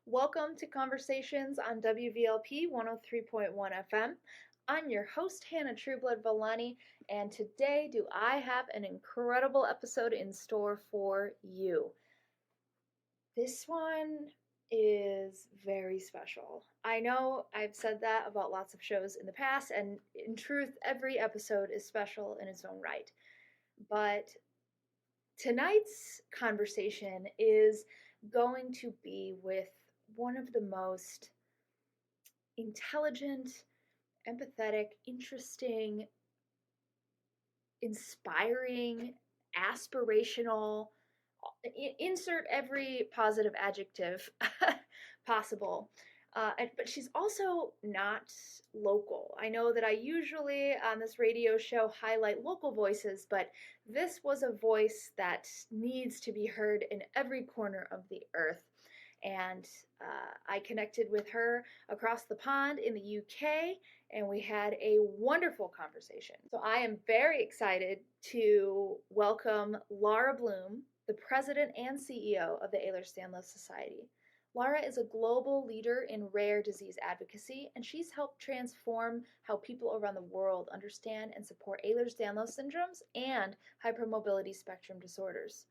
Welcome to Conversations on WVLP 103.1 FM. I'm your host, Hannah Trueblood Villani, and today do I have an incredible episode in store for you. This one is very special. I know I've said that about lots of shows in the past, and in truth, every episode is special in its own right. But tonight's conversation is going to be with one of the most intelligent, empathetic, interesting, inspiring, aspirational, insert every positive adjective possible. But she's also not local. I know that I usually on this radio show highlight local voices, but this was a voice that needs to be heard in every corner of the earth. And I connected with her across the pond in the UK, and we had a wonderful conversation. So I am very excited to welcome Lara Bloom, the president and CEO of the Ehlers-Danlos Society. Lara is a global leader in rare disease advocacy, and she's helped transform how people around the world understand and support Ehlers-Danlos syndromes and hypermobility spectrum disorders.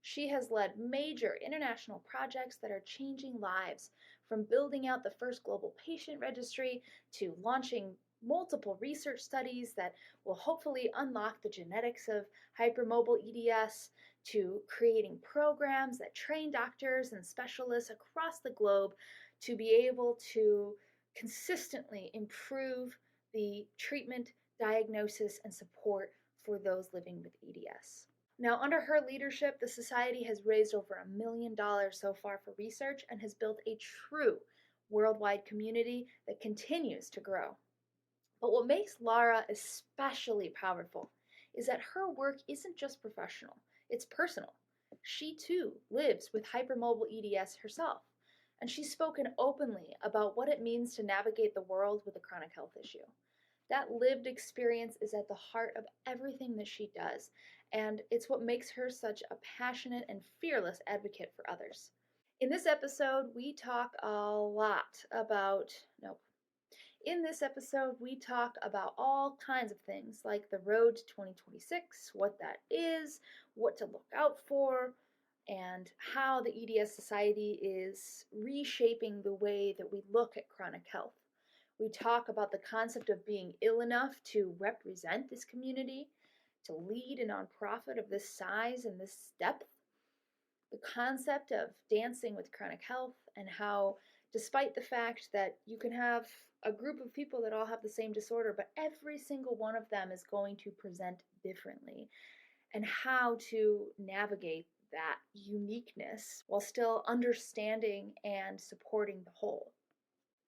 She has led major international projects that are changing lives, from building out the first global patient registry to launching multiple research studies that will hopefully unlock the genetics of hypermobile EDS, to creating programs that train doctors and specialists across the globe to be able to consistently improve the treatment, diagnosis, and support for those living with EDS. Now, under her leadership, the Society has raised over $1 million so far for research and has built a true worldwide community that continues to grow. But what makes Lara especially powerful is that her work isn't just professional, it's personal. She too lives with hypermobile EDS herself, and she's spoken openly about what it means to navigate the world with a chronic health issue. That lived experience is at the heart of everything that she does, and it's what makes her such a passionate and fearless advocate for others. In this episode, we talk about all kinds of things like the road to 2026, what that is, what to look out for, and how the EDS Society is reshaping the way that we look at chronic health. We talk about the concept of being ill enough to represent this community, to lead a nonprofit of this size and this depth, the concept of dancing with chronic health, and how, despite the fact that you can have a group of people that all have the same disorder, but every single one of them is going to present differently, and how to navigate that uniqueness while still understanding and supporting the whole.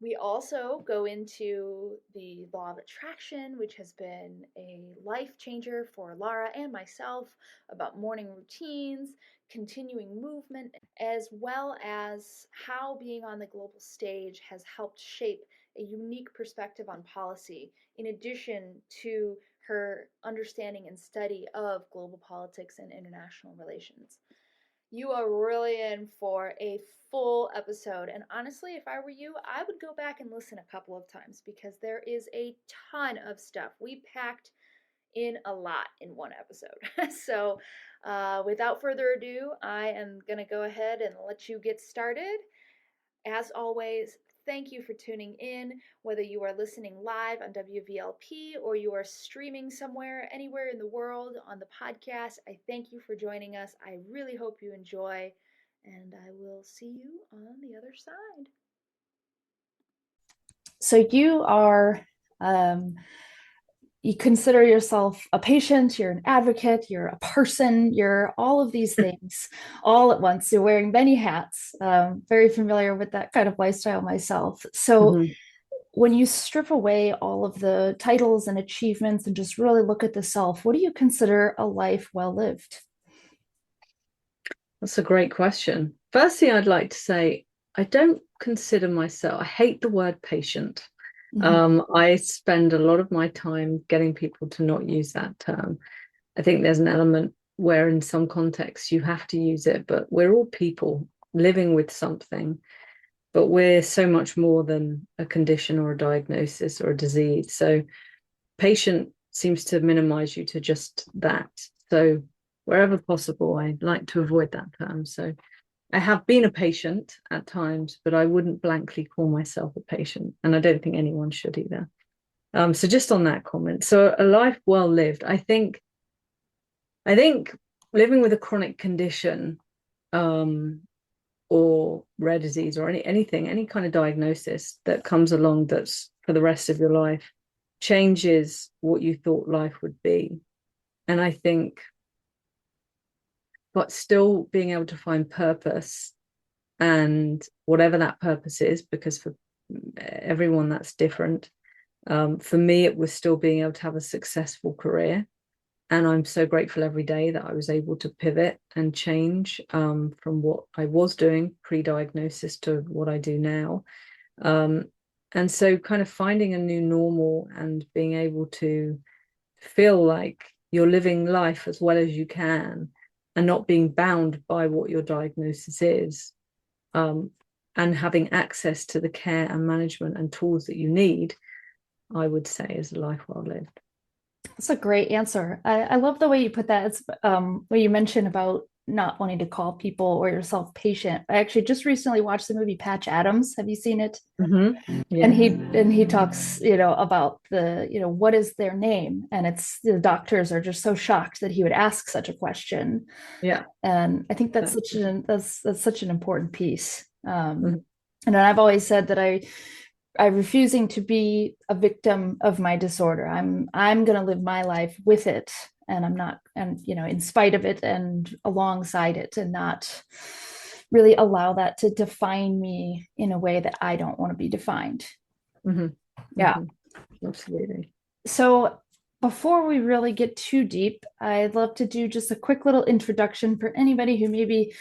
We also go into the law of attraction, which has been a life changer for Lara and myself, about morning routines, continuing movement, as well as how being on the global stage has helped shape a unique perspective on policy, in addition to her understanding and study of global politics and international relations. You are really in for a full episode. And honestly, if I were you, I would go back and listen a couple of times because there is a ton of stuff. We packed in a lot in one episode. So without further ado, I am going to go ahead and let you get started. As always, thank you for tuning in, whether you are listening live on WVLP or you are streaming somewhere, anywhere in the world on the podcast. I thank you for joining us. I really hope you enjoy, and I will see you on the other side. So you are, you consider yourself a patient, you're an advocate, you're a person, you're all of these things all at once. You're wearing many hats. Very familiar with that kind of lifestyle myself. So when you strip away all of the titles and achievements and just really look at the self, what do you consider a life well lived? That's a great question. Firstly, I'd like to say I don't consider myself, I hate the word patient. I spend a lot of my time getting people to not use that term. I think there's an element where in some contexts you have to use it, but we're all people living with something. but we're so much more than a condition or a diagnosis or a disease. So patient seems to minimize you to just that. So wherever possible, I like to avoid that term. So I have been a patient at times, but I wouldn't blankly call myself a patient, and I don't think anyone should either. So just on that comment, so a life well lived. I think living with a chronic condition, or rare disease, or any kind of diagnosis that comes along that's for the rest of your life, changes what you thought life would be. And I think, but still being able to find purpose, and whatever that purpose is, because for everyone that's different. For me, it was still being able to have a successful career. And I'm so grateful every day that I was able to pivot and change from what I was doing pre-diagnosis to what I do now. And so kind of finding a new normal and being able to feel like you're living life as well as you can and not being bound by what your diagnosis is, and having access to the care and management and tools that you need, I would say is a life well lived. That's a great answer. I love the way you put that. It's what you mentioned about not wanting to call people or yourself patient. I actually just recently watched the movie Patch Adams. Have you seen it? Mm-hmm. Yeah. And he talks, about the, what is their name? And it's the doctors are just so shocked that he would ask such a question. Yeah. And I think that's that's such an important piece. Mm-hmm. And I've always said that I'm refusing to be a victim of my disorder. I'm going to live my life with it, and I'm not, and in spite of it and alongside it, and not really allow that to define me in a way that I don't want to be defined. Mm-hmm. Yeah. Mm-hmm. Absolutely. So before we really get too deep, I'd love to do just a quick little introduction for anybody who may be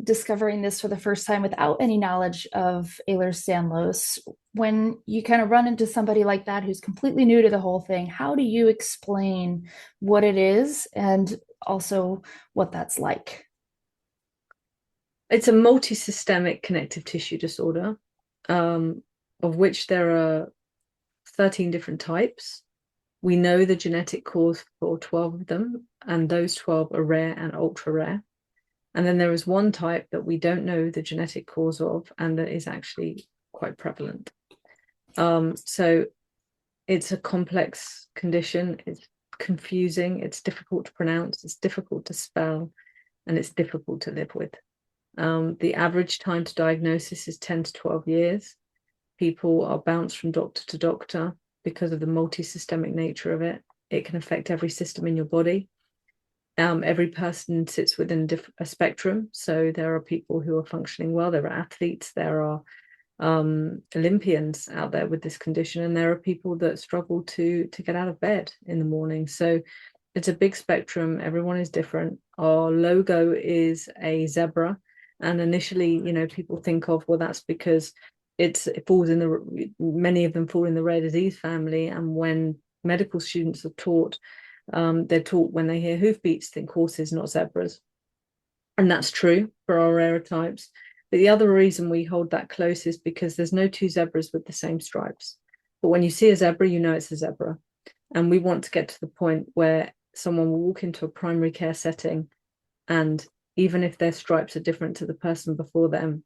discovering this for the first time without any knowledge of Ehlers-Danlos. When you kind of run into somebody like that who's completely new to the whole thing, how do you explain what it is and also what that's like? It's a multi-systemic connective tissue disorder, of which there are 13 different types. We know the genetic cause for 12 of them, and those 12 are rare and ultra rare. And then there is one type that we don't know the genetic cause of, and that is actually quite prevalent. So it's a complex condition. It's confusing. It's difficult to pronounce. It's difficult to spell, and it's difficult to live with. The average time to diagnosis is 10 to 12 years. People are bounced from doctor to doctor because of the multi-systemic nature of it. It can affect every system in your body. Every person sits within a spectrum. So there are people who are functioning well. There are athletes. There are Olympians out there with this condition, and there are people that struggle to get out of bed in the morning. So it's a big spectrum. Everyone is different. Our logo is a zebra, and initially, people think of, well, that's because it falls in many of them fall in the rare disease family. And when medical students are taught, they're taught when they hear hoofbeats, think horses, not zebras. And that's true for our rarer types. But the other reason we hold that close is because there's no two zebras with the same stripes. But when you see a zebra, you know it's a zebra. And we want to get to the point where someone will walk into a primary care setting, and even if their stripes are different to the person before them,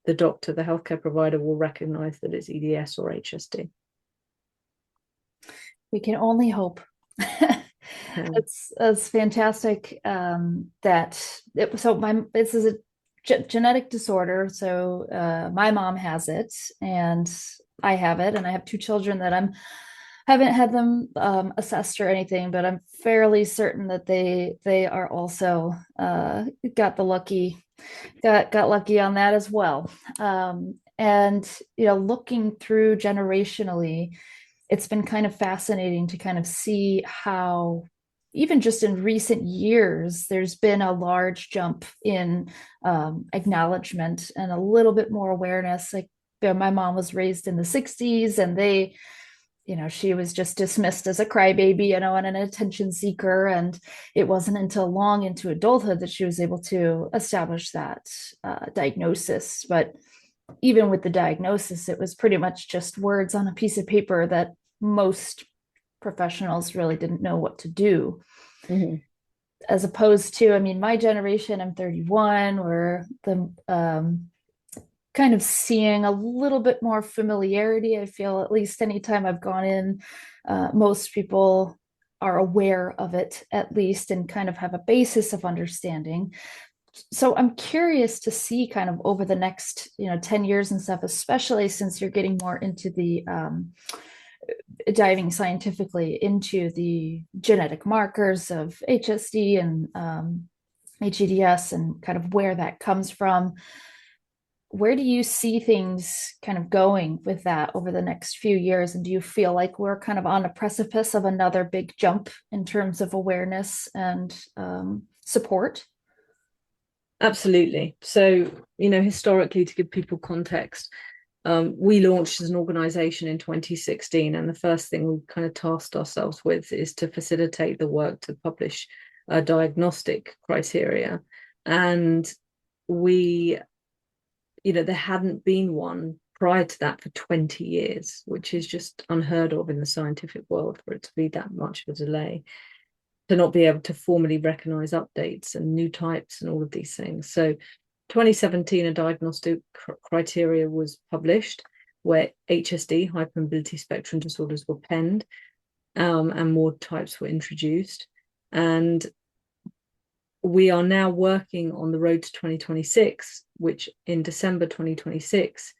the doctor, the healthcare provider, will recognize that it's EDS or HSD. We can only hope. It's fantastic that this is a genetic disorder. So my mom has it, and I have it, and I have two children that haven't had them assessed or anything, but I'm fairly certain that they are also got lucky on that as well. And looking through generationally, it's been kind of fascinating to kind of see how even just in recent years, there's been a large jump in acknowledgement and a little bit more awareness. Like my mom was raised in the 60s, and she was just dismissed as a crybaby, and an attention seeker. And it wasn't until long into adulthood that she was able to establish that diagnosis. But even with the diagnosis, it was pretty much just words on a piece of paper that most professionals really didn't know what to do. Mm-hmm. As opposed to, I mean, my generation, I'm 31, we're the kind of seeing a little bit more familiarity. I feel at least anytime I've gone in, most people are aware of it at least and kind of have a basis of understanding. So I'm curious to see kind of over the next 10 years and stuff, especially since you're getting more into the diving scientifically into the genetic markers of HSD and HEDS and kind of where that comes from. Where do you see things kind of going with that over the next few years? And do you feel like we're kind of on a precipice of another big jump in terms of awareness and support? Absolutely. So, historically, to give people context, we launched as an organization in 2016, and the first thing we kind of tasked ourselves with is to facilitate the work to publish a diagnostic criteria. And we, there hadn't been one prior to that for 20 years, which is just unheard of in the scientific world for it to be that much of a delay, to not be able to formally recognize updates and new types and all of these things. So 2017, a diagnostic criteria was published where HSD, hypermobility spectrum disorders, were penned, and more types were introduced. And we are now working on the road to 2026, which in December 2026,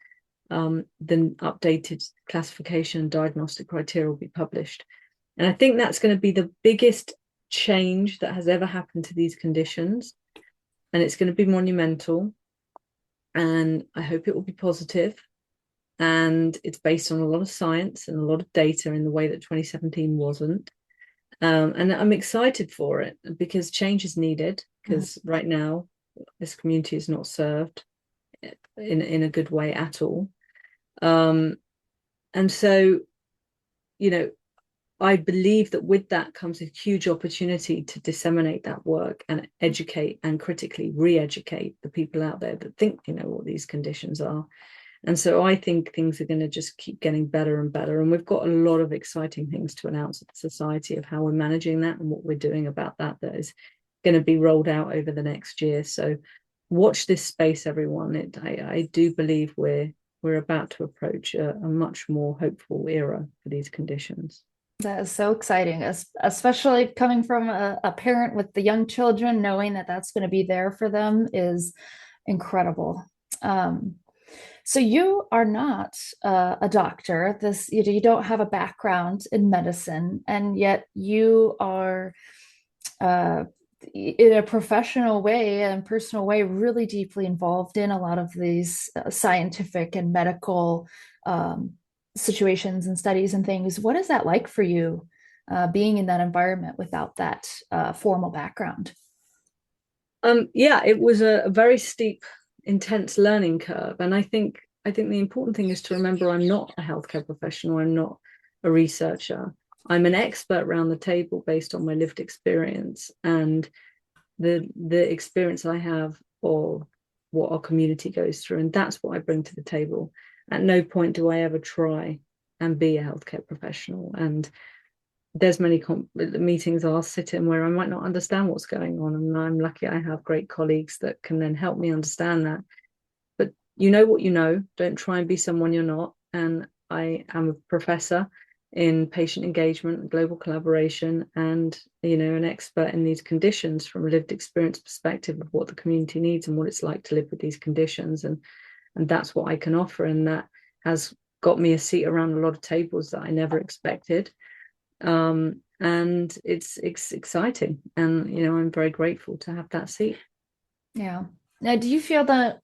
the updated classification and diagnostic criteria will be published. And I think that's going to be the biggest change that has ever happened to these conditions. And it's going to be monumental. And I hope it will be positive. And it's based on a lot of science and a lot of data in the way that 2017 wasn't. And I'm excited for it because change is needed, because right now this community is not served in a good way at all. And so, I believe that with that comes a huge opportunity to disseminate that work and educate and critically re-educate the people out there that think they know what these conditions are. And so I think things are going to just keep getting better and better. And we've got a lot of exciting things to announce at the society of how we're managing that and what we're doing about that is going to be rolled out over the next year. So watch this space, everyone. I do believe we're about to approach a much more hopeful era for these conditions. That is so exciting, especially coming from a parent with the young children, knowing that that's going to be there for them is incredible. So you are not a doctor. You don't have a background in medicine, and yet you are in a professional way and personal way really deeply involved in a lot of these scientific and medical situations and studies and things. What is that like for you, being in that environment without that formal background? Yeah, it was a very steep, intense learning curve. And I think the important thing is to remember I'm not a healthcare professional. I'm not a researcher. I'm an expert around the table based on my lived experience and the experience I have of what our community goes through. And that's what I bring to the table. At no point do I ever try and be a healthcare professional. And there's many meetings I'll sit in where I might not understand what's going on. And I'm lucky I have great colleagues that can then help me understand that. But you know what you know. Don't try and be someone you're not. And I am a professor in patient engagement and global collaboration and, an expert in these conditions from a lived experience perspective of what the community needs and what it's like to live with these conditions. And that's what I can offer. And that has got me a seat around a lot of tables that I never expected. And it's exciting. And, I'm very grateful to have that seat. Yeah. Now, do you feel that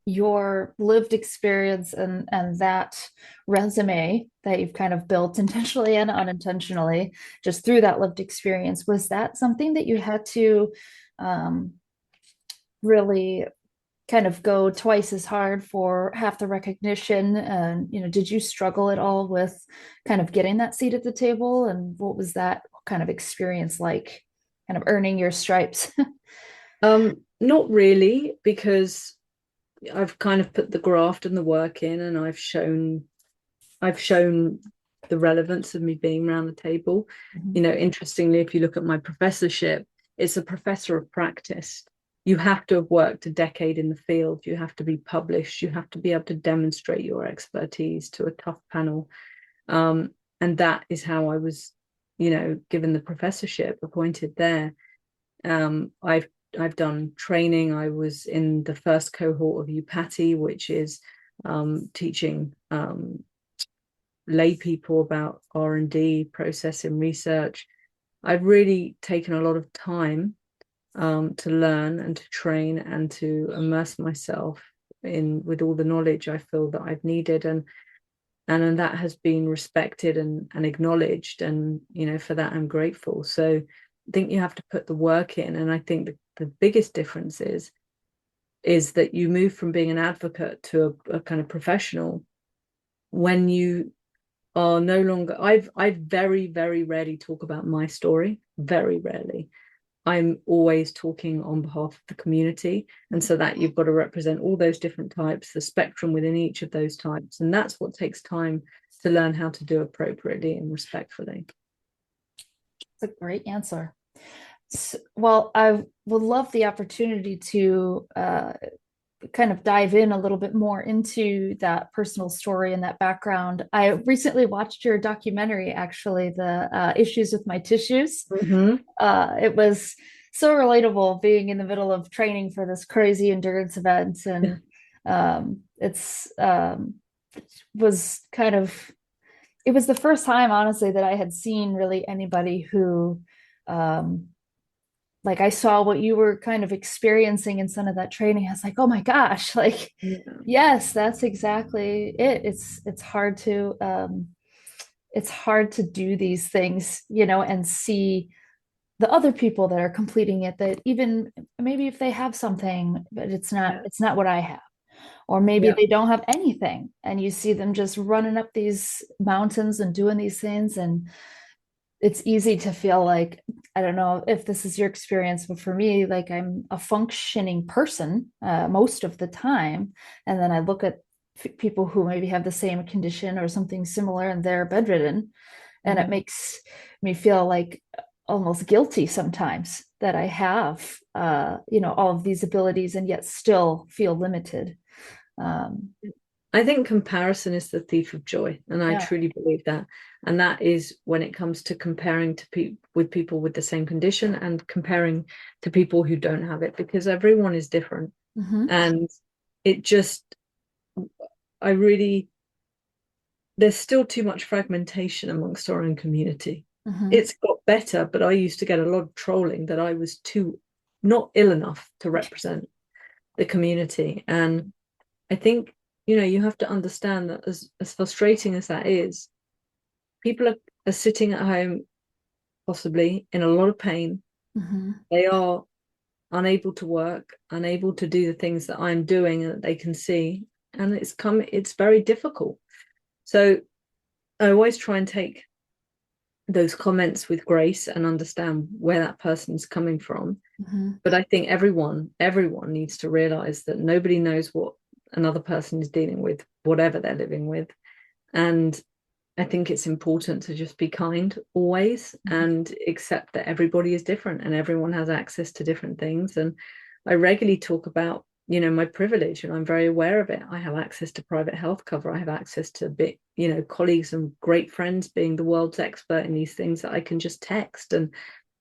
your lived experience and that resume that you've kind of built intentionally and unintentionally just through that lived experience, was that something that you had to really kind of go twice as hard for half the recognition? And did you struggle at all with kind of getting that seat at the table, and what was that kind of experience like, kind of earning your stripes? Not really, because I've kind of put the graft and the work in, and I've shown the relevance of me being around the table. Mhm. You know, interestingly, if you look at my professorship, it's a professor of practice. You have to have worked a decade in the field. You have to be published. You have to be able to demonstrate your expertise to a tough panel. And that is how I was, you know, given the professorship, appointed there. I've done training. I was in the first cohort of UPATI, which is teaching lay people about R&D, process and research. I've really taken a lot of time to learn and to train and to immerse myself in with all the knowledge I feel that I've needed, and that has been respected and acknowledged, and you know, for that I'm grateful. So I think you have to put the work in, and I think the biggest difference is that you move from being an advocate to a kind of professional when you are no longer. I very, very rarely talk about my story, very rarely. I'm always talking on behalf of the community, and so that you've got to represent all those different types, the spectrum within each of those types, and that's what takes time to learn how to do appropriately and respectfully. That's a great answer. Well, I would love the opportunity to kind of dive in a little bit more into that personal story and that background. I recently watched your documentary, actually, the Issues with My Tissues. Mm-hmm. It was so relatable being in the middle of training for this crazy endurance event. And it's was kind of, it was the first time, honestly, that I had seen really anybody who like I saw what you were kind of experiencing in some of that training. I was like, oh my gosh, like, Yeah. yes, that's exactly it. It's hard to do these things, you know, and see the other people that are completing it, that even maybe if they have something, but it's not what I have. Or maybe Yeah. they don't have anything, and you see them just running up these mountains and doing these things, and it's easy to feel like, I don't know if this is your experience, but for me, like I'm a functioning person most of the time. And then I look at people who maybe have the same condition or something similar and they're bedridden. And it makes me feel like almost guilty sometimes that I have, you know, all of these abilities and yet still feel limited. Um, I think comparison is the thief of joy, and I yeah. truly believe that. And that is when it comes to comparing to with people with the same condition and comparing to people who don't have it, because everyone is different. Mm-hmm. And it just, I really, there's still too much fragmentation amongst our own community. Mm-hmm. It's got better, but I used to get a lot of trolling that I was too not ill enough to represent the community. And I think, you know, you have to understand that as frustrating as that is, people are sitting at home, possibly in a lot of pain. Mm-hmm. They are unable to work, unable to do the things that I'm doing and that they can see. And it's very difficult. So I always try and take those comments with grace and understand where that person's coming from. Mm-hmm. But I think everyone needs to realize that nobody knows what another person is dealing with, whatever they're living with. And I think it's important to just be kind always and accept that everybody is different and everyone has access to different things. And I regularly talk about, you know, my privilege, and I'm very aware of it. I have access to private health cover. I have access to you know, colleagues and great friends being the world's expert in these things that I can just text, and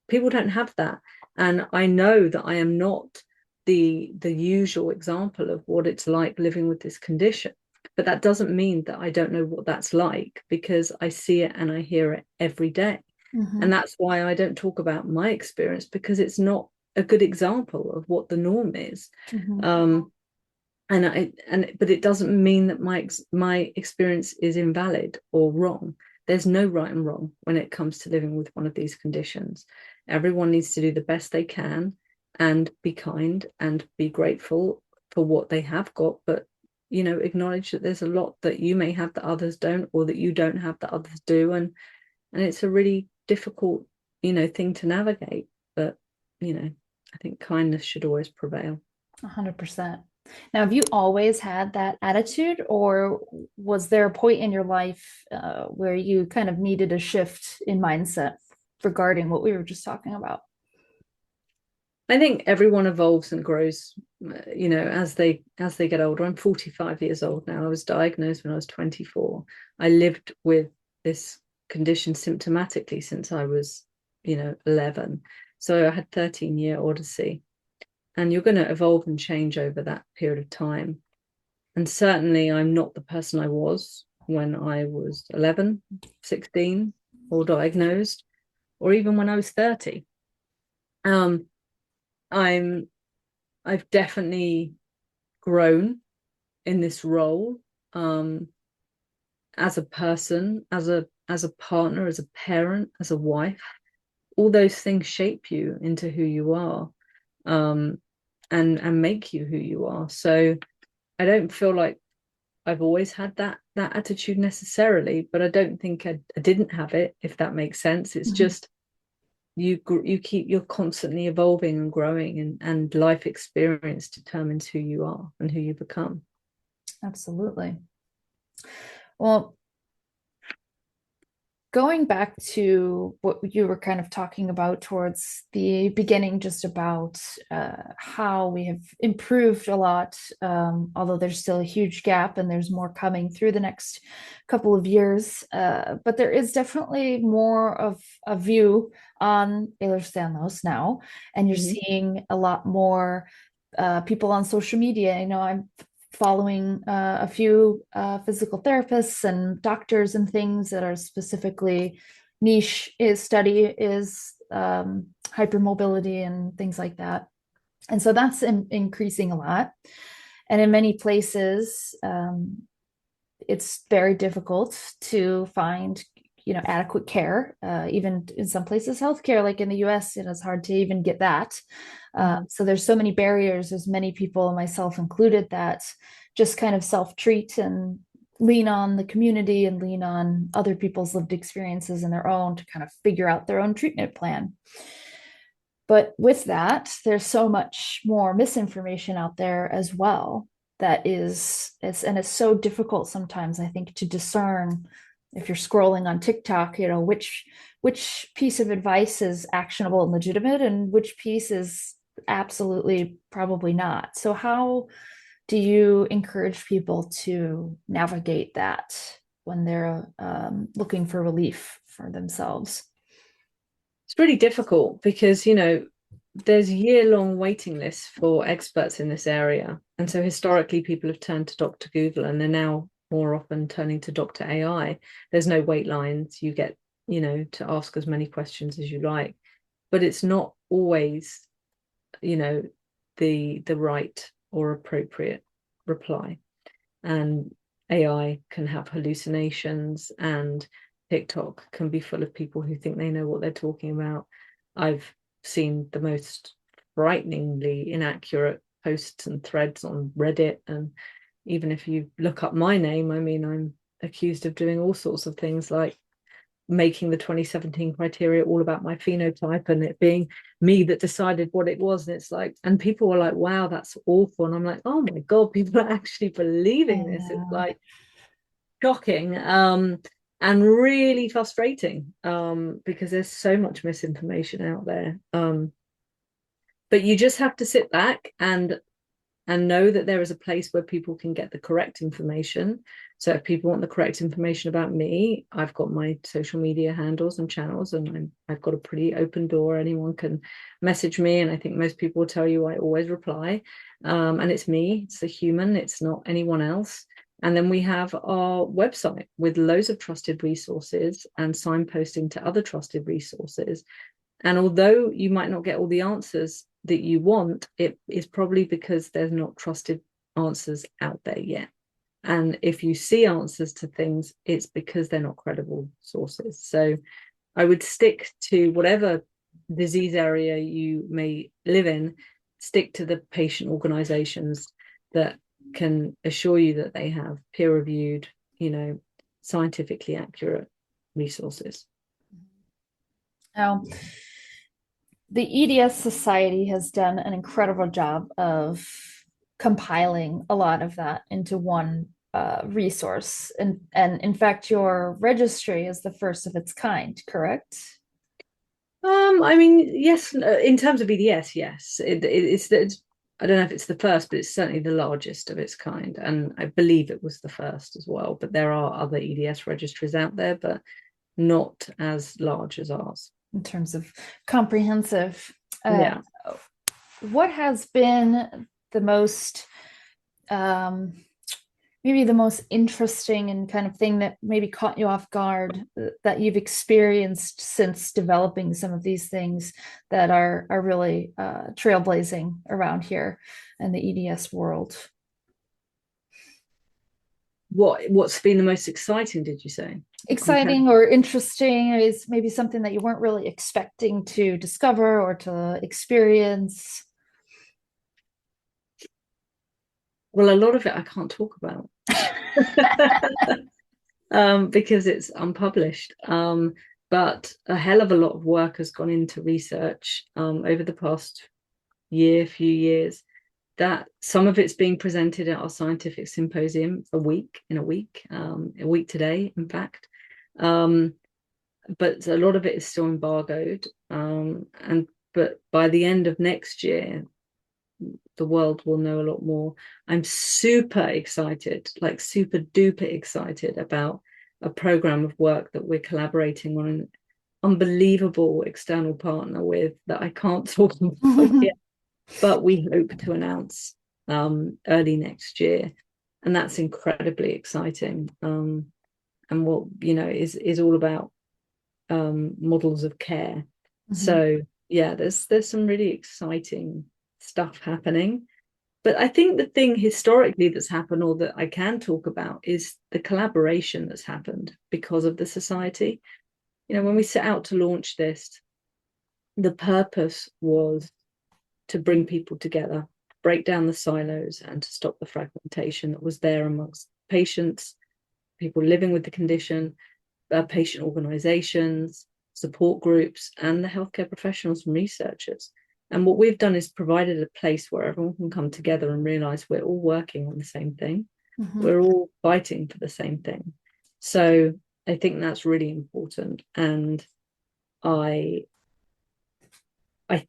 people don't have that. And I know that I am not the usual example of what it's like living with this condition. But that doesn't mean that I don't know what that's like, because I see it and I hear it every day. Mm-hmm. And that's why I don't talk about my experience, because it's not a good example of what the norm is. Mm-hmm. But it doesn't mean that my experience is invalid or wrong. There's no right and wrong when it comes to living with one of these conditions. Everyone needs to do the best they can and be kind and be grateful for what they have got, but you know, acknowledge that there's a lot that you may have that others don't, or that you don't have that others do, and it's a really difficult, you know, thing to navigate. But you know, I think kindness should always prevail. 100%. Now, have you always had that attitude, or was there a point in your life where you kind of needed a shift in mindset regarding what we were just talking about? I think everyone evolves and grows, as they get older. I'm 45 years old now. I was diagnosed when I was 24. I lived with this condition symptomatically since I was, 11. So I had 13-year odyssey. And you're going to evolve and change over that period of time. And certainly I'm not the person I was when I was 11, 16, or diagnosed, or even when I was 30. I've definitely grown in this role, as a person, as a partner, as a parent, as a wife. All those things shape you into who you are, and make you who you are. So I don't feel like I've always had that attitude necessarily, but I don't think I didn't have it, if that makes sense. It's just you're constantly evolving and growing, and life experience determines who you are and who you become. Absolutely. Well, going back to what you were kind of talking about towards the beginning, just about how we have improved a lot, although there's still a huge gap and there's more coming through the next couple of years. But there is definitely more of a view on Ehlers-Danlos now, and you're seeing a lot more people on social media. I'm following a few physical therapists and doctors and things that are specifically niche study is hypermobility and things like that. And so that's increasing a lot. And in many places, it's very difficult to find adequate care. Even in some places, healthcare, like in the US, it's hard to even get that. So there's so many barriers. There's many people, myself included, that just kind of self-treat and lean on the community and lean on other people's lived experiences and their own to kind of figure out their own treatment plan. But with that, there's so much more misinformation out there as well that it's so difficult sometimes, I think, to discern if you're scrolling on TikTok, which piece of advice is actionable and legitimate and which piece is absolutely probably not. So how do you encourage people to navigate that when they're looking for relief for themselves? It's really difficult because, there's year-long waiting lists for experts in this area. And so historically, people have turned to Dr. Google, and they're now more often turning to Dr. AI. There's no wait lines. You get, to ask as many questions as you like. But it's not always, the right or appropriate reply. And AI can have hallucinations, and TikTok can be full of people who think they know what they're talking about. I've seen the most frighteningly inaccurate posts and threads on Reddit. And even if you look up my name, I'm accused of doing all sorts of things, like making the 2017 criteria all about my phenotype and it being me that decided what it was. And it's like, and people were like, wow, that's awful. And I'm like, oh my God, people are actually believing this. It's like shocking, and really frustrating, because there's so much misinformation out there. But you just have to sit back and know that there is a place where people can get the correct information. So if people want the correct information about me, I've got my social media handles and channels, and I've got a pretty open door. Anyone can message me, and I think most people will tell you I always reply. And it's me, it's a human, it's not anyone else. And then we have our website with loads of trusted resources and signposting to other trusted resources. And although you might not get all the answers that you want, it is probably because there's not trusted answers out there yet. And if you see answers to things, it's because they're not credible sources. So I would stick to whatever disease area you may live in, stick to the patient organizations that can assure you that they have peer-reviewed, scientifically accurate resources. Now, the EDS Society has done an incredible job of compiling a lot of that into one resource. And in fact, your registry is the first of its kind, correct? I mean, yes, in terms of EDS, yes. It's I don't know if it's the first, but it's certainly the largest of its kind. And I believe it was the first as well. But there are other EDS registries out there, but not as large as ours. In terms of comprehensive. Yeah. What has been the most um, maybe the most interesting and kind of thing that maybe caught you off guard that you've experienced since developing some of these things that are really trailblazing around here in the EDS world? What's been the most exciting, did you say? Exciting or interesting is maybe something that you weren't really expecting to discover or to experience. Well, a lot of it I can't talk about. Because it's unpublished. But a hell of a lot of work has gone into research over the past few years, that some of it's being presented at our scientific symposium a week today, in fact. But a lot of it is still embargoed. But by the end of next year, the world will know a lot more. I'm super excited, like super duper excited about a program of work that we're collaborating on an unbelievable external partner with that I can't talk about yet, but we hope to announce early next year. And that's incredibly exciting. And what, is all about models of care. So yeah, there's some really exciting stuff happening. But I think the thing historically that's happened, or that I can talk about, is the collaboration that's happened because of the society. When we set out to launch this, the purpose was to bring people together, break down the silos, and to stop the fragmentation that was there amongst patients, people living with the condition, patient organizations, support groups, and the healthcare professionals and researchers. And what we've done is provided a place where everyone can come together and realize we're all working on the same thing. We're all fighting for the same thing. So I think that's really important. And I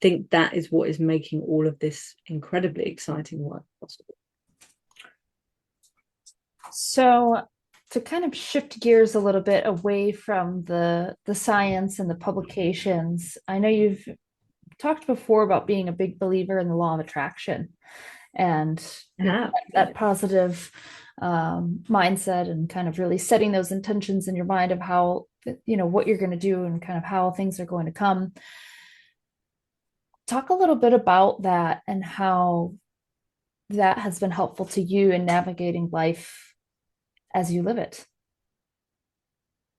think that is what is making all of this incredibly exciting work possible. So to kind of shift gears a little bit away from the science and the publications, I know you've talked before about being a big believer in the law of attraction and that positive mindset, and kind of really setting those intentions in your mind of how, what you're going to do and kind of how things are going to come. Talk a little bit about that and how that has been helpful to you in navigating life as you live it.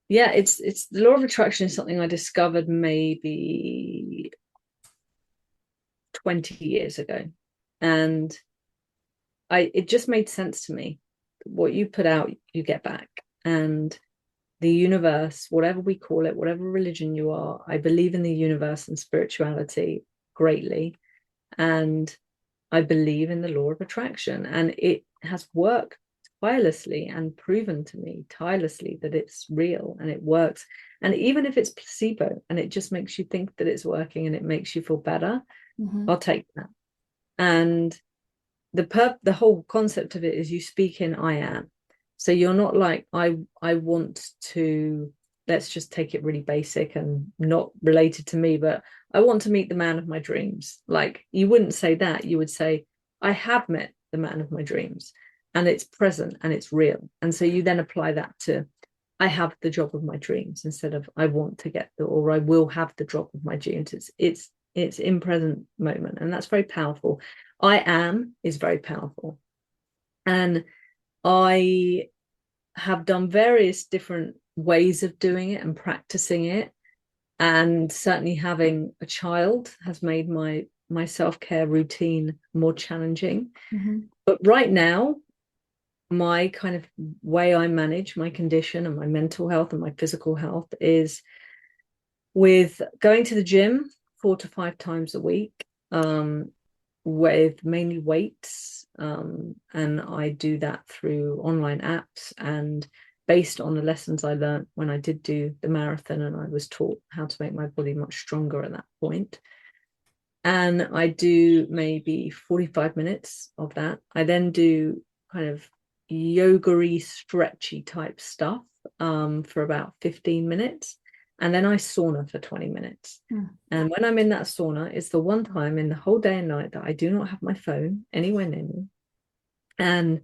Yeah, it's the law of attraction is something I discovered maybe 20 years ago, and it just made sense to me. What you put out, you get back. And the universe, whatever we call it, whatever religion you are, I believe in the universe and spirituality greatly, and I believe in the law of attraction, and it has worked tirelessly and proven to me tirelessly that it's real and it works. And even if it's placebo and it just makes you think that it's working and it makes you feel better, I'll take that. And the whole concept of it is you speak in I am. So you're not like, I want to, let's just take it really basic and not related to me, but I want to meet the man of my dreams. Like, you wouldn't say that. You would say, I have met the man of my dreams, and it's present and it's real. And so you then apply that to, I have the job of my dreams, instead of I want to get or I will have the job of my dreams. It's in present moment, and that's very powerful. I am is very powerful. And I have done various different ways of doing it and practicing it. And certainly having a child has made my self-care routine more challenging. But right now, my kind of way I manage my condition and my mental health and my physical health is with going to the gym 4 to 5 times a week, with mainly weights, and I do that through online apps and based on the lessons I learned when I did do the marathon, and I was taught how to make my body much stronger at that point. And I do maybe 45 minutes of that. I then do kind of yoga-y, stretchy type stuff for about 15 minutes. And then I sauna for 20 minutes. And when I'm in that sauna, it's the one time in the whole day and night that I do not have my phone anywhere near me. And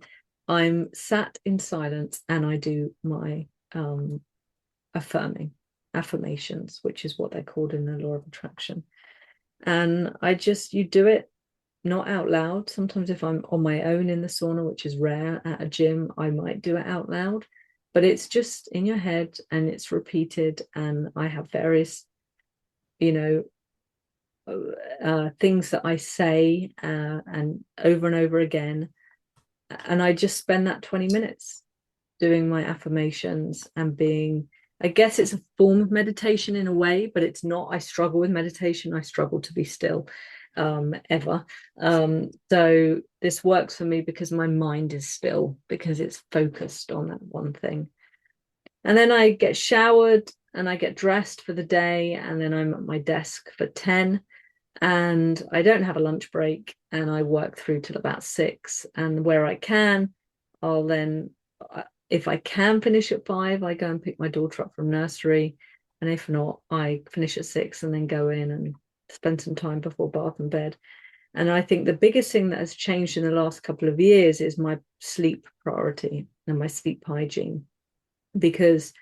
I'm sat in silence and I do my affirmations, which is what they're called in the law of attraction. And you do it not out loud. Sometimes if I'm on my own in the sauna, which is rare at a gym, I might do it out loud, but it's just in your head and it's repeated. And I have various, things that I say and over again. And I just spend that 20 minutes doing my affirmations and being, I guess it's a form of meditation in a way, but it's not. I struggle with meditation. I struggle to be still ever. So this works for me because my mind is still, because it's focused on that one thing. And then I get showered and I get dressed for the day, and then I'm at my desk for 10, and I don't have a lunch break, and I work through till about 6. And where I can, I'll then, if I can finish at 5, I go and pick my daughter up from nursery. And if not, I finish at 6 and then go in and spend some time before bath and bed. And I think the biggest thing that has changed in the last couple of years is my sleep priority and my sleep hygiene. Because,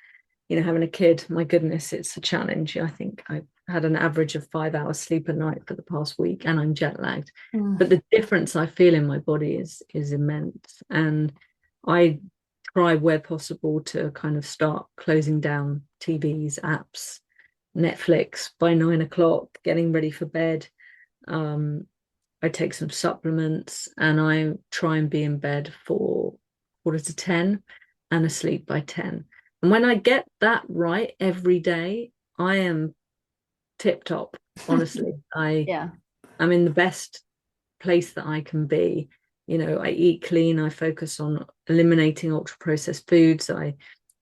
having a kid, my goodness, it's a challenge. I think I've had an average of 5 hours sleep a night for the past week, and I'm jet lagged. But the difference I feel in my body is immense. And I try where possible to kind of start closing down TVs, apps, Netflix by 9 o'clock, getting ready for bed. I take some supplements and I try and be in bed for 9:45 and asleep by 10. And when I get that right every day, I am tip top, honestly. I'm in the best place that I can be. I eat clean. I focus on eliminating ultra processed foods. I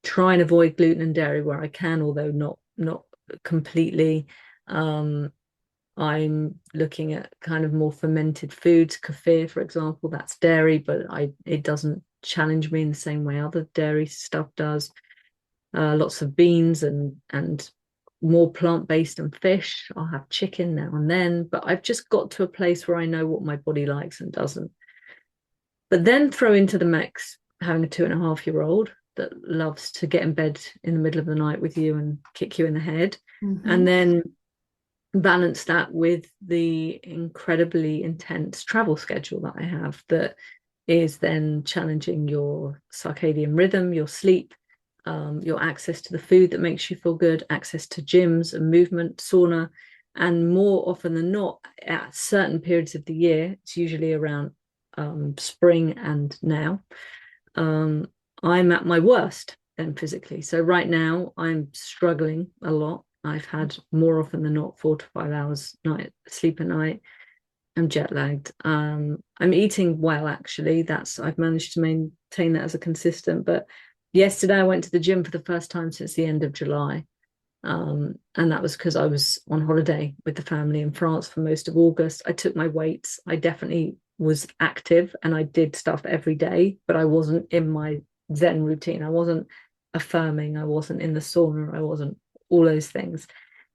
try and avoid gluten and dairy where I can, although not completely. I'm looking at kind of more fermented foods, kefir, for example. That's dairy, but it doesn't challenge me in the same way other dairy stuff does. Lots of beans and more plant-based and fish. I'll have chicken now and then, but I've just got to a place where I know what my body likes and doesn't. But then throw into the mix having a 2.5-year-old that loves to get in bed in the middle of the night with you and kick you in the head. And then balance that with the incredibly intense travel schedule that I have that is then challenging your circadian rhythm, your sleep, your access to the food that makes you feel good, access to gyms and movement, sauna. And more often than not, at certain periods of the year, it's usually around spring and now, I'm at my worst then physically. So right now I'm struggling a lot. I've had more often than not 4 to 5 hours night sleep a night. I'm jet lagged. I'm eating well, actually. I've managed to maintain that as a consistent. But yesterday I went to the gym for the first time since the end of July. And that was because I was on holiday with the family in France for most of August. I took my weights. I definitely was active and I did stuff every day, but I wasn't in my Zen routine. I wasn't affirming. I wasn't in the sauna. I wasn't all those things.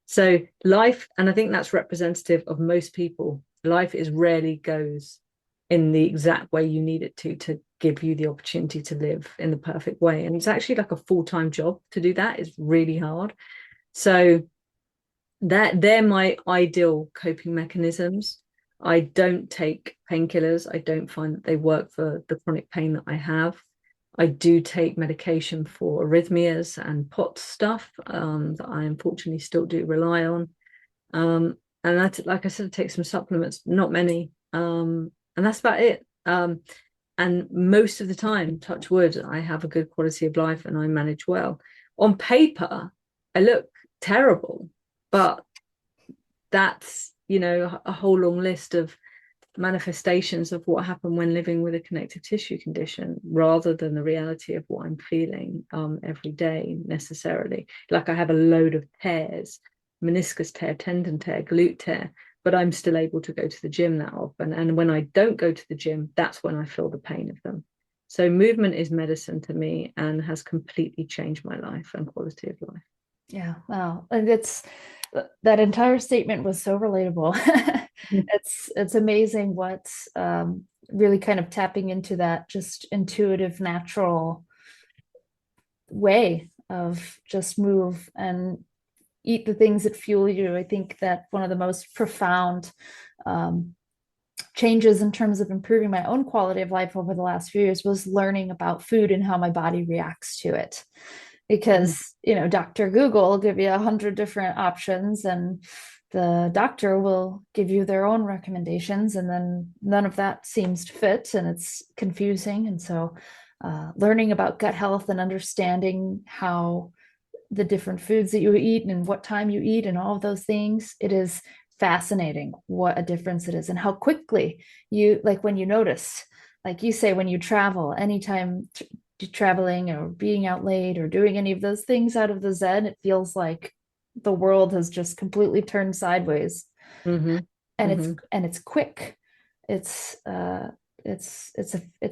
So life, and I think that's representative of most people, life is rarely goes in the exact way you need it to give you the opportunity to live in the perfect way. And it's actually like a full-time job to do that. It's really hard. So they're my ideal coping mechanisms. I don't take painkillers. I don't find that they work for the chronic pain that I have. I do take medication for arrhythmias and POTS stuff that I unfortunately still do rely on. And like I said, I take some supplements, not many. And that's about it. And most of the time, touch wood, I have a good quality of life and I manage well. On paper, I look terrible, but that's, a whole long list of manifestations of what happened when living with a connective tissue condition, rather than the reality of what I'm feeling every day necessarily. Like I have a load of tears, meniscus tear, tendon tear, glute tear, but I'm still able to go to the gym that often. And when I don't go to the gym, that's when I feel the pain of them. So movement is medicine to me and has completely changed my life and quality of life. Yeah, wow. And that entire statement was so relatable. It's amazing what really kind of tapping into that just intuitive, natural way of just move and eat the things that fuel you. I think that one of the most profound changes in terms of improving my own quality of life over the last few years was learning about food and how my body reacts to it. Because, Dr. Google will give you 100 different options, and the doctor will give you their own recommendations, and then none of that seems to fit, and it's confusing. And so learning about gut health and understanding how the different foods that you eat and what time you eat and all of those things, it is fascinating what a difference it is and how quickly you, like when you notice, like you say, when you travel, anytime traveling or being out late or doing any of those things out of the Zen, it feels like the world has just completely turned sideways. Mm-hmm. And Mm-hmm. it's quick. It's a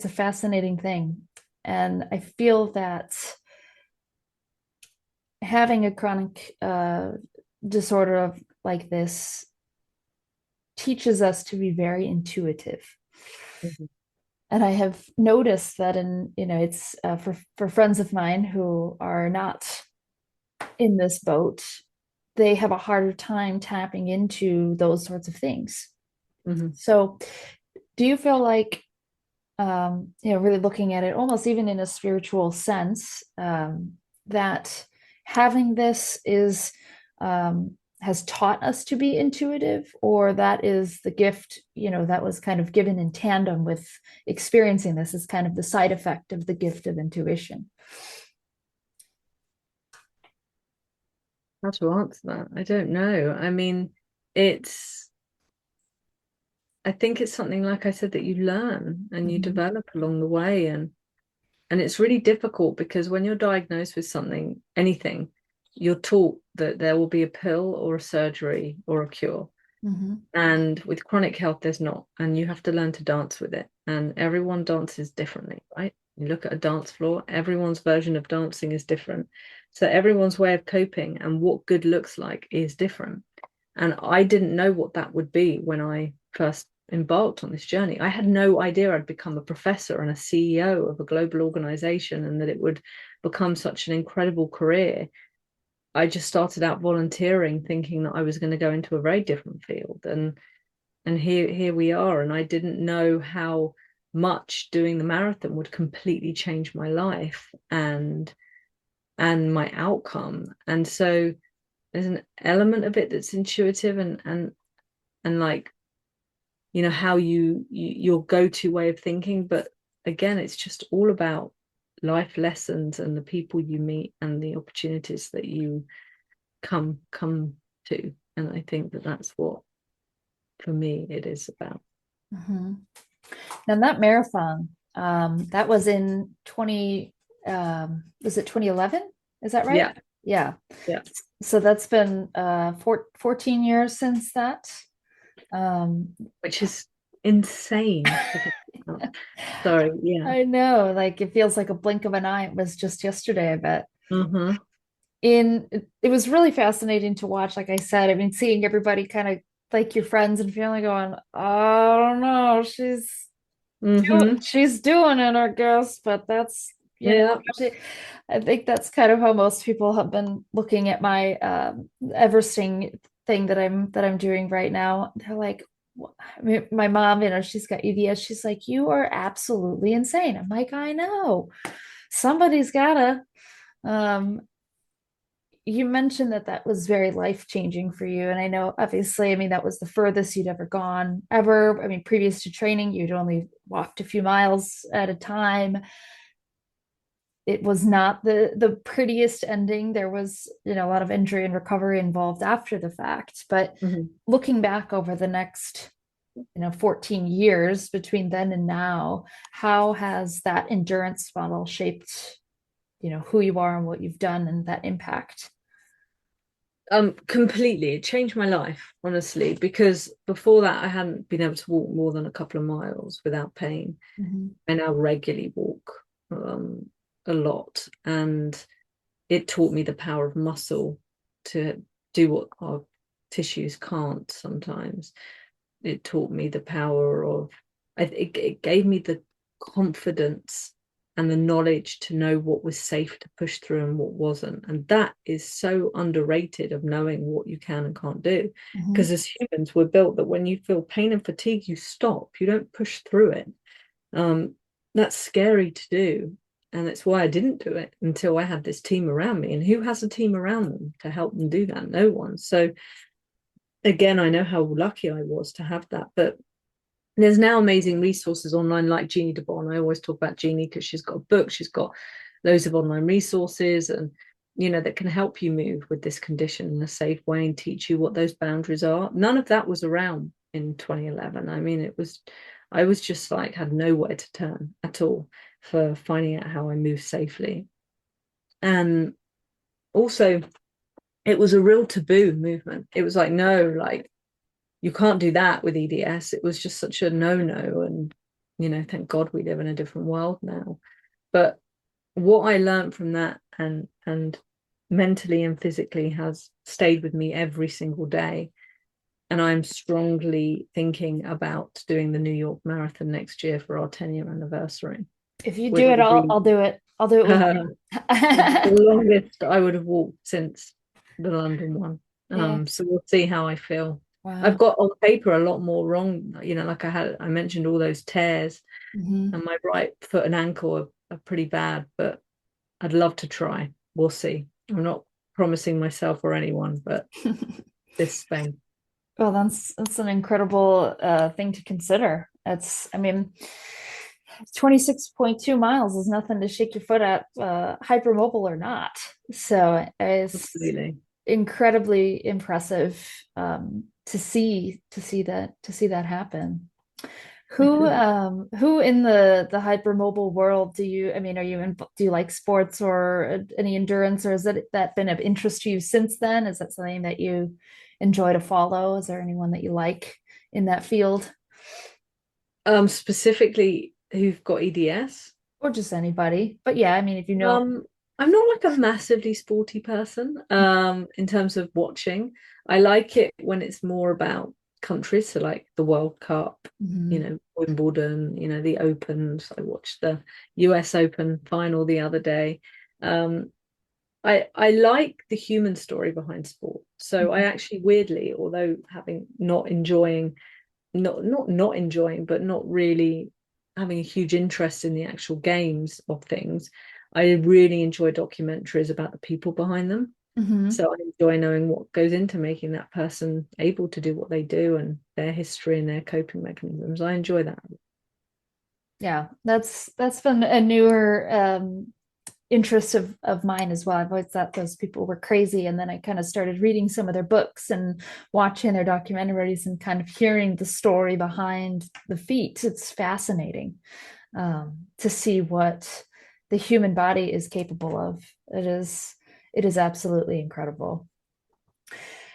fascinating thing. And I feel that having a chronic disorder of like this teaches us to be very intuitive. Mm-hmm. And I have noticed that it's for friends of mine who are not in this boat, they have a harder time tapping into those sorts of things. Mm-hmm. So do you feel like, really looking at it almost even in a spiritual sense, that having this has taught us to be intuitive, or that is the gift, that was kind of given in tandem with experiencing this as kind of the side effect of the gift of intuition? How to answer that? I don't know. I mean, I think it's something, like I said, that you learn and you develop along the way. And it's really difficult because when you're diagnosed with something, anything, you're taught that there will be a pill or a surgery or a cure. Mm-hmm. And with chronic health, there's not. And you have to learn to dance with it. And everyone dances differently, right? You look at a dance floor, everyone's version of dancing is different. So everyone's way of coping and what good looks like is different. And I didn't know what that would be when I first embarked on this journey. I had no idea I'd become a professor and a CEO of a global organization and that it would become such an incredible career. I just started out volunteering thinking that I was going to go into a very different field. And here we are. And I didn't know how much doing the marathon would completely change my life and my outcome. And so there's an element of it that's intuitive and like, how your go-to way of thinking. But again, it's just all about life lessons and the people you meet and the opportunities that you come to. And I think that that's what, for me, it is about. Mm-hmm. Now that marathon, that was in was it 2011? Is that right? Yeah. Yeah. Yeah. So that's been 14 years since that. Which is insane. Sorry, yeah. I know, like it feels like a blink of an eye. It was just yesterday, I bet. Mm-hmm. It was really fascinating to watch. Like I said, I mean, seeing everybody kind of like your friends and feeling going, I don't know, Mm-hmm. she's doing it, I guess, but that's Yeah. I think that's kind of how most people have been looking at my Everesting thing that I'm doing right now. They're like, I mean, my mom, she's got EDS. She's like, you are absolutely insane. I'm like, I know. Somebody's gotta. Um, you mentioned that was very life-changing for you, and I know, obviously, I mean, that was the furthest you'd ever gone ever. I mean, previous to training, you'd only walked a few miles at a time. It was not the prettiest ending. There was, a lot of injury and recovery involved after the fact. But Mm-hmm. looking back over the next 14 years between then and now, how has that endurance model shaped, who you are and what you've done and that impact? Completely. It changed my life, honestly, because before that I hadn't been able to walk more than a couple of miles without pain. Mm-hmm. I now regularly walk a lot, and it taught me the power of muscle to do what our tissues can't sometimes. It taught me the power of, it gave me the confidence and the knowledge to know what was safe to push through and what wasn't. And that is so underrated, of knowing what you can and can't do. Mm-hmm. Because as humans, we're built that when you feel pain and fatigue, you stop, you don't push through it. That's scary to do. And that's why I didn't do it until I had this team around me. And who has a team around them to help them do that? No one. So again, I know how lucky I was to have that. But there's now amazing resources online like Jeannie DeBon. I always talk about Jeannie because she's got a book, she's got loads of online resources, and that can help you move with this condition in a safe way and teach you what those boundaries are. None of that was around in 2011. I mean, I was just like, had nowhere to turn at all for finding out how I move safely. And also, it was a real taboo movement. It was like, no, like, you can't do that with EDS. It was just such a no-no. And, thank God we live in a different world now. But what I learned from that, and mentally and physically, has stayed with me every single day. And I'm strongly thinking about doing the New York Marathon next year for our 10-year anniversary. If you do it, I'll do it. I'll do it with you. The longest I would have walked since the London one. Yeah. So we'll see how I feel. Wow. I've got on paper a lot more wrong, like I mentioned all those tears, Mm-hmm. and my right foot and ankle are pretty bad, but I'd love to try. We'll see. I'm not promising myself or anyone, but this Spain. Well, that's an incredible thing to consider. I mean, 26.2 miles is nothing to shake your foot at, hypermobile or not. So it's Absolutely. incredibly impressive, to see that happen. Who in the hypermobile world do you, do you like sports or any endurance, or has that been of interest to you since then? Is that something that you enjoy to follow? Is there anyone that you like in that field? Specifically who've got EDS? Or just anybody? But yeah, if you know. I'm not like a massively sporty person, in terms of watching. I like it when it's more about countries, so like the World Cup, Mhm. Wimbledon, the Opens. I watched the US Open final the other day. I like the human story behind sport. So I Mhm. actually, weirdly, although having not enjoying, but not really having a huge interest in the actual games of things, I really enjoy documentaries about the people behind them. Mhm. So I enjoy knowing what goes into making that person able to do what they do, and their history and their coping mechanisms. I enjoy that. Yeah, that's been a newer interest of mine as well. I've always thought those people were crazy, and then I kind of started reading some of their books and watching their documentaries and kind of hearing the story behind the feat. It's fascinating, to see what the human body is capable of. It is absolutely incredible.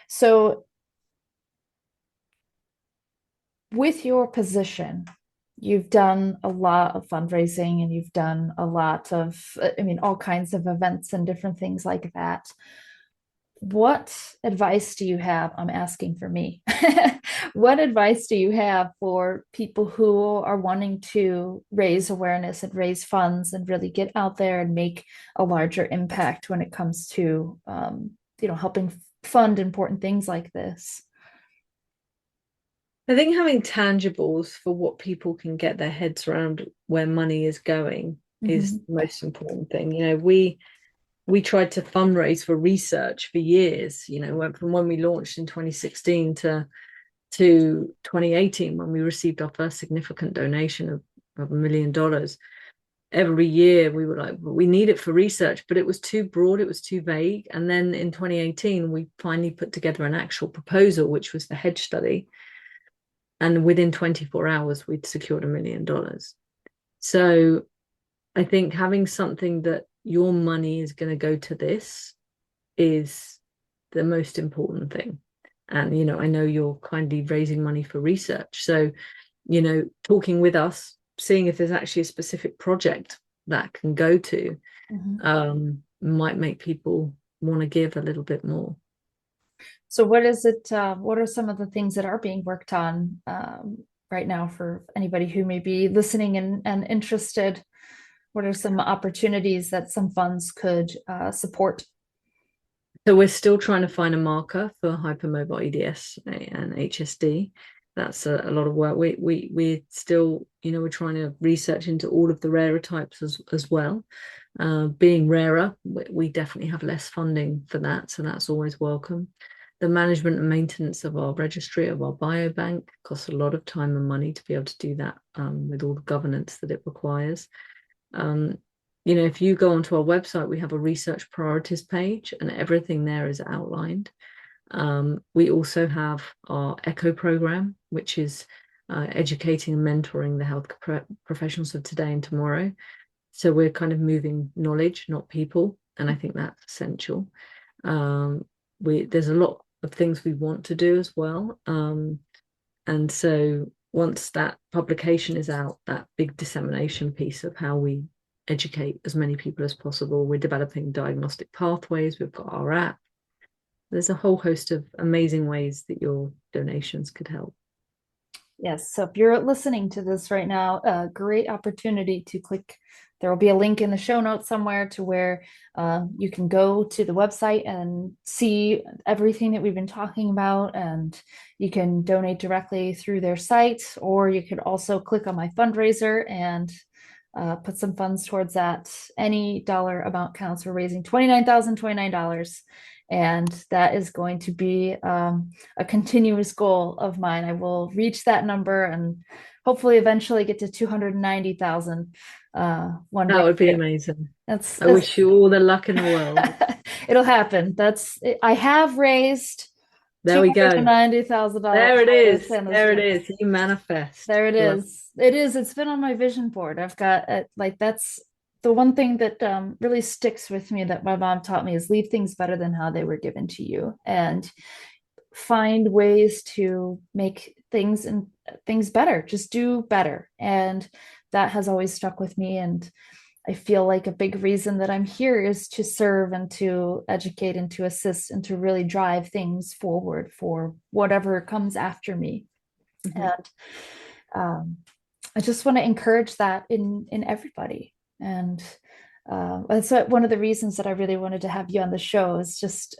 So with your position, you've done a lot of fundraising and you've done a lot of, all kinds of events and different things like that. What advice do you have? I'm asking for me. What advice do you have for people who are wanting to raise awareness and raise funds and really get out there and make a larger impact when it comes to, helping fund important things like this? I think having tangibles for what people can get their heads around where money is going is Mhm. the most important thing. We tried to fundraise for research for years, from when we launched in 2016 to 2018, when we received our first significant donation of $1 million. Every year we were like, well, we need it for research, but it was too broad, it was too vague. And then in 2018, we finally put together an actual proposal, which was the hedge study. and within 24 hours, we'd secured $1 million. So I think having something that your money is going to go to this is the most important thing. And, I know you're kindly raising money for research. So, talking with us, seeing if there's actually a specific project that can go to, might make people want to give a little bit more. So what is it, what are some of the things that are being worked on right now for anybody who may be listening and interested? What are some opportunities that some funds could support? So we're still trying to find a marker for hypermobile EDS and HSD. That's a lot of work. We're still, we're trying to research into all of the rarer types as well. Being rarer, we definitely have less funding for that, so that's always welcome. The management and maintenance of our registry, of our biobank, costs a lot of time and money to be able to do that with all the governance that it requires. If you go onto our website, we have a research priorities page and everything there is outlined. We also have our ECHO program, which is educating and mentoring the health professionals of today and tomorrow. So we're kind of moving knowledge, not people. And I think that's essential. There's a lot of things we want to do as well. And so once that publication is out, that big dissemination piece of how we educate as many people as possible, we're developing diagnostic pathways. We've got our app. There's a whole host of amazing ways that your donations could help. Yes, so if you're listening to this right now, a great opportunity to click. There will be a link in the show notes somewhere to where you can go to the website and see everything that we've been talking about, and you can donate directly through their site, or you could also click on my fundraiser and put some funds towards that. Any dollar amount counts. We're raising $29,029. And that is going to be a continuous goal of mine. I will reach that number and hopefully eventually get to 290,000 one day. That would be amazing. I wish you all the luck in the world. It'll happen. I have raised there we go. $290,000. There it is. There it is. You manifest. There it is. It is. It's been on my vision board. I've got that's the one thing that really sticks with me that my mom taught me is leave things better than how they were given to you, and find ways to make things better. Just do better. And that has always stuck with me. And I feel like a big reason that I'm here is to serve and to educate and to assist and to really drive things forward for whatever comes after me. And I just want to encourage that in everybody. And that's one of the reasons that I really wanted to have you on the show, is just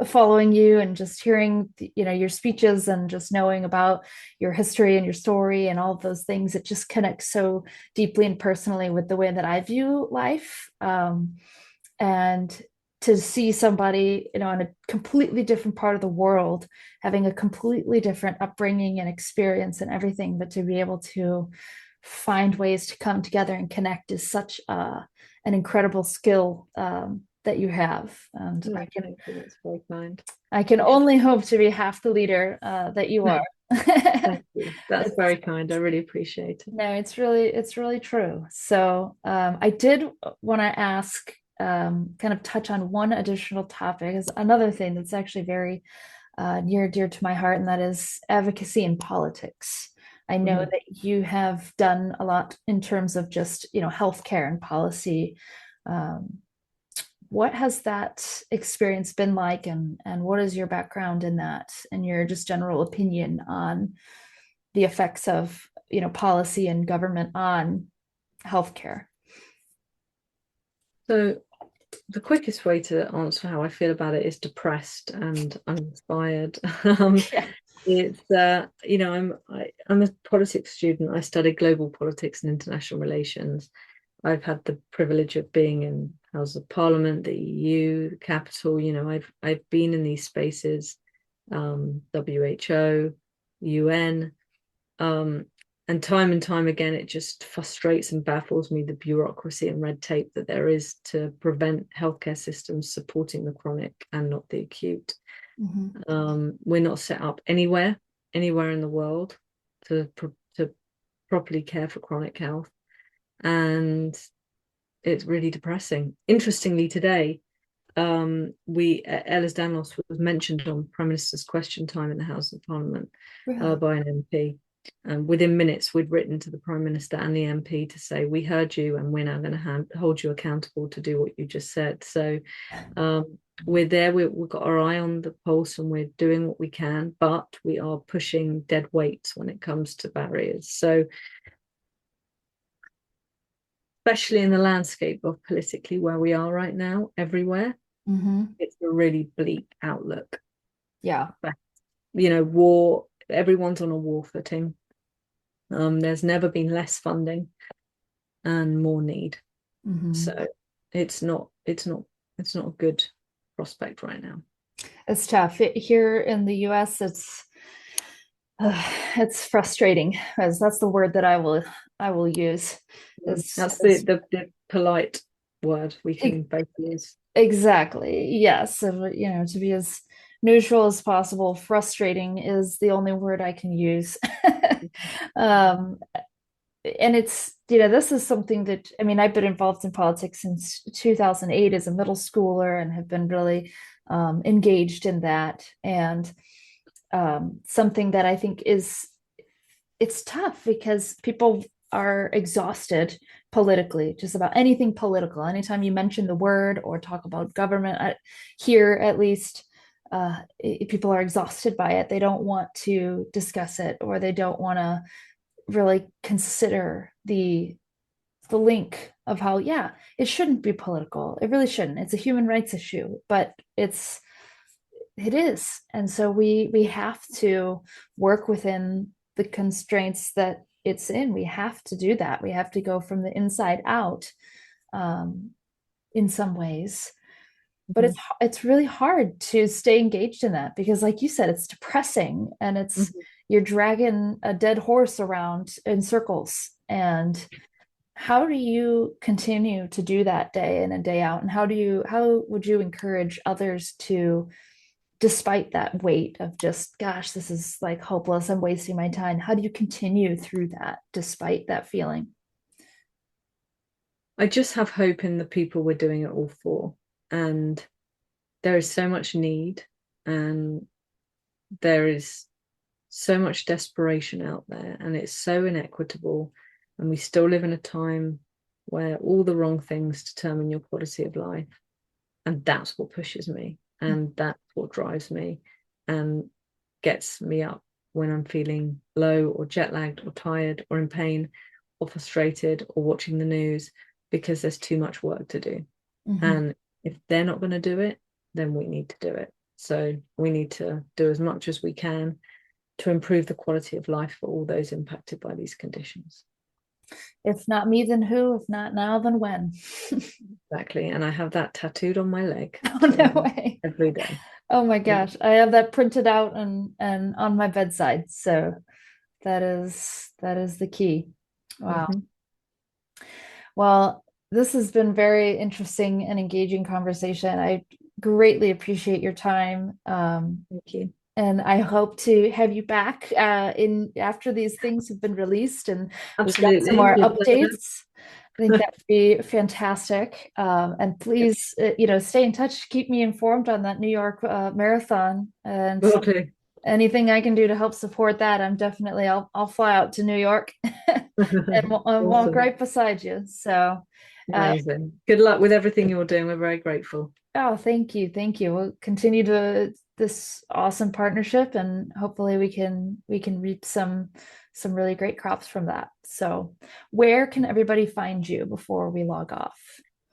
following you and just hearing your speeches and just knowing about your history and your story and all of those things. It just connects so deeply and personally with the way that I view life. And to see somebody in a completely different part of the world having a completely different upbringing and experience and everything, but to be able to find ways to come together and connect is such an incredible skill that you have. And that's very kind. I can only hope to be half the leader that you are. Thank you. That's very kind. I really appreciate it. No, it's really true. So I did want to ask, kind of touch on one additional topic, is another thing that's actually very near and dear to my heart, and that is advocacy in politics. I know that you have done a lot in terms of just, healthcare and policy. What has that experience been like, and what is your background in that, and your just general opinion on the effects of, policy and government on healthcare? So the quickest way to answer how I feel about it is depressed and uninspired. It's I'm a politics student. I studied global politics and international relations. I've had the privilege of being in House of Parliament, the EU, the Capitol. I've been in these spaces, WHO, UN, and time again, it just frustrates and baffles me, the bureaucracy and red tape that there is to prevent healthcare systems supporting the chronic and not the acute. We're not set up anywhere anywhere in the world to properly care for chronic health, and it's really depressing. Interestingly, today, Ehlers-Danlos was mentioned on Prime Minister's Question Time in the House of Parliament Really? by an MP. And within minutes, we'd written to the Prime Minister and the MP to say, we heard you and we're now going to hold you accountable to do what you just said. So we're there, we've got our eye on the pulse and we're doing what we can, but we are pushing dead weights when it comes to barriers. So especially in the landscape of politically where we are right now, everywhere, it's a really bleak outlook. Yeah. You know, war, everyone's on a war footing. There's never been less funding and more need. So it's not a good prospect right now. It's tough. Here in the US, it's frustrating, as that's the word that I will use. That's the polite word we can both use. Exactly. Yes. And, you know, to be as neutral as possible, frustrating is the only word I can use. um, and it's, you know, this is something that, I mean, I've been involved in politics since 2008 as a middle schooler and have been really engaged in that. And something that I think it's tough because people are exhausted politically, just about anything political. Anytime you mention the word or talk about government, here at least, people are exhausted by it. They don't want to discuss it, or they don't want to really consider the link of how, yeah, it shouldn't be political. It really shouldn't. It's a human rights issue, but it is. And so we have to work within the constraints that it's in. We have to do that. We have to go from the inside out, in some ways. But it's really hard to stay engaged in that because, like you said, it's depressing and you're dragging a dead horse around in circles. And how do you continue to do that day in and day out? And how would you encourage others to, despite that weight of just, gosh, this is like hopeless, I'm wasting my time, how do you continue through that despite that feeling? I just have hope in the people we're doing it all for. And there is so much need and there is so much desperation out there, and it's so inequitable. And we still live in a time where all the wrong things determine your quality of life. And that's what pushes me. And that's what drives me and gets me up when I'm feeling low or jet lagged or tired or in pain or frustrated or watching the news, because there's too much work to do. And if they're not going to do it, then we need to do it. So we need to do as much as we can to improve the quality of life for all those impacted by these conditions. If not me, then who? If not now, then when? Exactly. And I have that tattooed on my leg. Oh, no way. Every day. Oh my gosh. I have that printed out and on my bedside. So that is the key. Wow. Well, this has been very interesting and engaging conversation. I greatly appreciate your time. Thank you. And I hope to have you back in after these things have been released and we've got some more updates. I think that would be fantastic. And please, you know, stay in touch. Keep me informed on that New York marathon, and anything I can do to help support that. I'll fly out to New York and walk right beside you. So amazing. Good luck with everything you're doing. We're very grateful. Oh, thank you. Thank you. We'll continue this awesome partnership, and hopefully we can reap some really great crops from that. So where can everybody find you before we log off?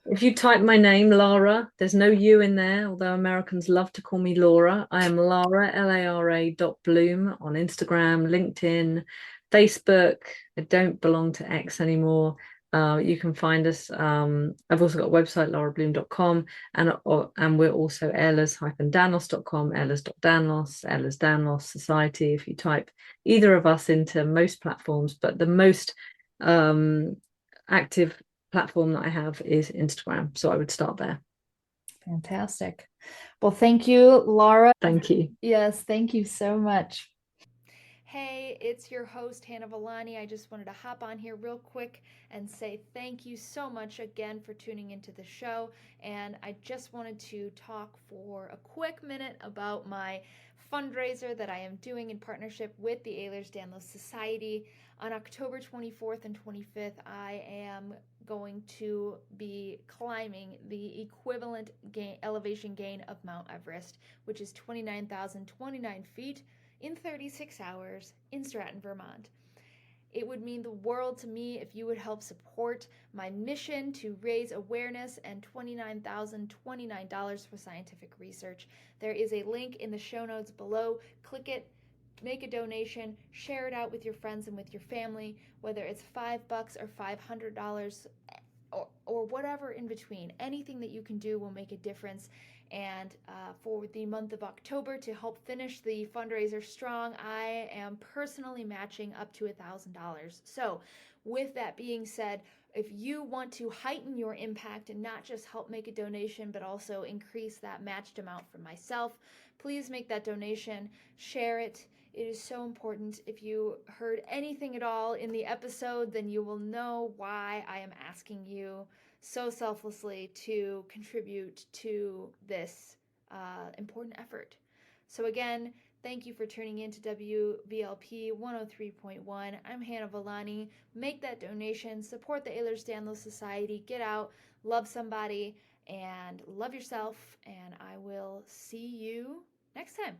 If you type my name, Lara, there's no U in there, although Americans love to call me Laura. I am Lara, Lara.Bloom on Instagram, LinkedIn, Facebook. I don't belong to X anymore. You can find us. I've also got a website, larabloom.com, and we're also Ehlers-Danlos.com, Ehlers.Danlos, Ehlers-Danlos Society. If you type either of us into most platforms, but the most active platform that I have is Instagram. So I would start there. Fantastic. Well, thank you, Lara. Thank you. Yes, thank you so much. Hey, it's your host, Hannah Villani. I just wanted to hop on here real quick and say thank you so much again for tuning into the show. And I just wanted to talk for a quick minute about my fundraiser that I am doing in partnership with the Ehlers-Danlos Society. On October 24th and 25th, I am going to be climbing the equivalent elevation gain of Mount Everest, which is 29,029 feet in 36 hours in Stratton, Vermont. It would mean the world to me if you would help support my mission to raise awareness and $29,029 for scientific research. There is a link in the show notes below. Click it, make a donation, share it out with your friends and with your family, whether it's $5 or $500 or whatever in between. Anything that you can do will make a difference. And for the month of October, to help finish the fundraiser strong, I am personally matching up to $1,000. So with that being said, if you want to heighten your impact and not just help make a donation, but also increase that matched amount for myself, please make that donation, share it. It is so important. If you heard anything at all in the episode, then you will know why I am asking you so selflessly to contribute to this important effort. So again, thank you for tuning in to WVLP 103.1. I'm Hannah Villani. Make that donation, support the Ehlers-Danlos Society, get out, love somebody, and love yourself, and I will see you next time.